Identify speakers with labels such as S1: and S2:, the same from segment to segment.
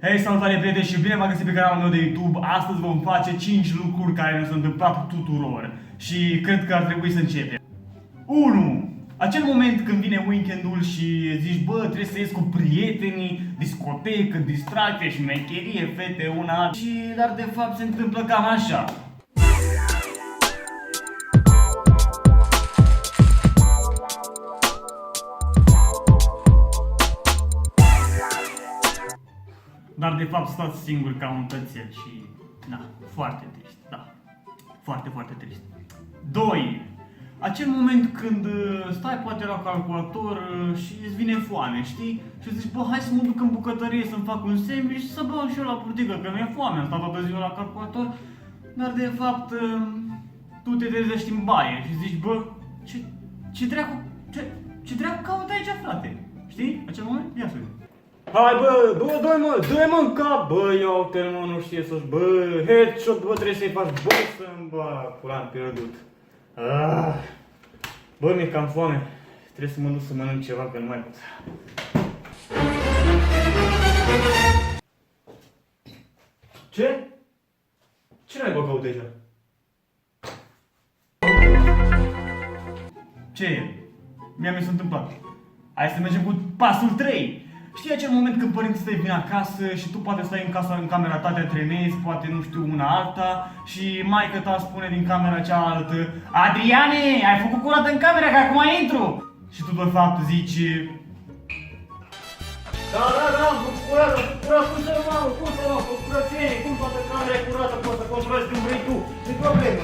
S1: Hei, salutare prieteni și bine v-am găsit pe canalul meu de YouTube. Astăzi vom face 5 lucruri care ne s-au întâmplat tuturor și cred că ar trebui să începem. 1. Acel moment când vine weekendul și zici, bă, trebuie să ies cu prietenii, discotecă, distracție, șmecherie, fete, una alta. Dar de fapt se întâmplă cam așa. Dar de fapt stați singur ca un cățel și, da, foarte trist, da, foarte, foarte trist. 2. Acel moment când stai poate la calculator și îți vine foame, știi? Și zici, bă, hai să mă duc în bucătărie să-mi fac un sandwich și să beau și eu la purtică, că mi-e foame, am stat toată ziua la calculator. Dar de fapt, tu te trezești în baie și zici, bă, ce dracu caut aici, frate? Știi? Acel moment? Ia să vedem. Hai bă, dă-i mă în cap, bă, iau-te mă, nu știe să-și, bă, headshot, bă, trebuie să-i faci, bă, să-mi bag, l-am pierdut. Bă, mi-e cam foame, trebuie să mă duc să mănânc ceva, că nu mai pot. Ce? Ce n-ai băgat deja? Ce e? Mi s-a întâmplat. Hai să mergem cu pasul 3. Știi acel moment când părinții tăi vin acasă și tu poate stai în camera ta, te antrenezi, poate nu știu una alta și maică ta spune din camera cealaltă, Adriane, ai făcut curat în camera că acum intru! Și tu de fapt zici, da, am făcut curat, cum să mă, făcut curățenie, cum toată camera e curată, poți să controlezi când vrei tu, nu-i problemă.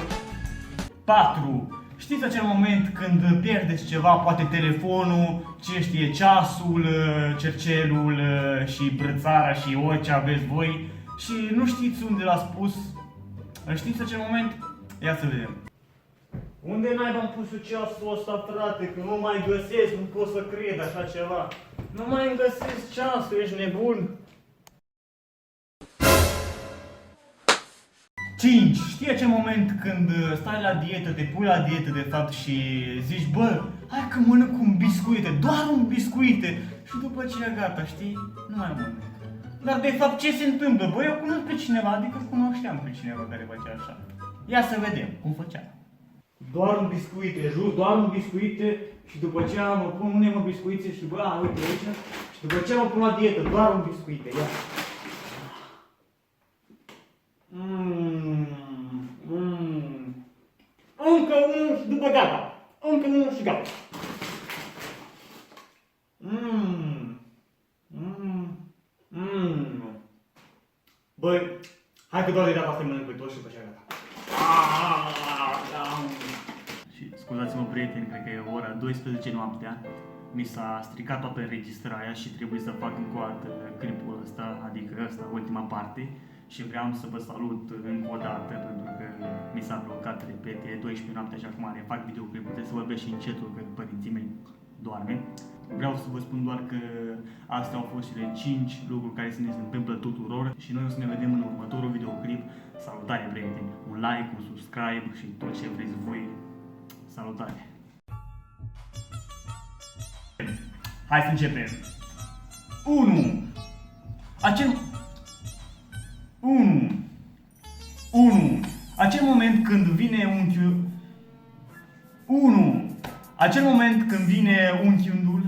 S1: 4. Știți acel moment când pierdeți ceva, poate telefonul, ce știe, ceasul, cercelul și brățara și orice aveți voi și nu știți unde l-ați pus? Știți acel moment? Ia să vedem. Unde n-ai am pus ceasul ăsta, frate, că nu mai găsesc, nu pot să cred așa ceva. Nu mai găsesc ceasul, ești nebun? 5. Știi acel moment când stai la dietă, te pui la dietă de fapt și zici, bă, hai că mănânc un biscuite, doar un biscuite și după ce e gata, știi, nu mai mănânc. Dar de fapt ce se întâmplă? Bă, eu cunosc pe cineva, adică cunoșteam pe cineva care face așa. Ia să vedem cum făcea. Doar un biscuite, jur, doar un biscuite și după ce mă pun unde mă biscuite și bă, uite aici și după ce mă pun la dietă, doar un biscuite, ia. Încă unul și după gata. Încă unul și gata. Băi, hai că doar de data asta mănânc pe toți și după ce gata. Și scuzați-mă prieteni, cred că e ora 12 noaptea. Mi s-a stricat toată înregistrarea și trebuie să fac încă o dată clipul ăsta, adică ăsta, ultima parte. Și vreau să vă salut încă o dată pentru că mi s-a blocat, repet, e 12 noaptea și acum fac videoclip, puteți să vorbesc și încetul că părinții mei doarme. Vreau să vă spun doar că astea au fost cele 5 lucruri care se ne întâmplă tuturor și noi o să ne vedem în următorul videoclip. Salutare prieteni, un like, un subscribe și tot ce vreți voi. Salutare! Hai să începem! 1. 1. Acel moment când vine unchiul. 1. Acel moment când vine weekendul.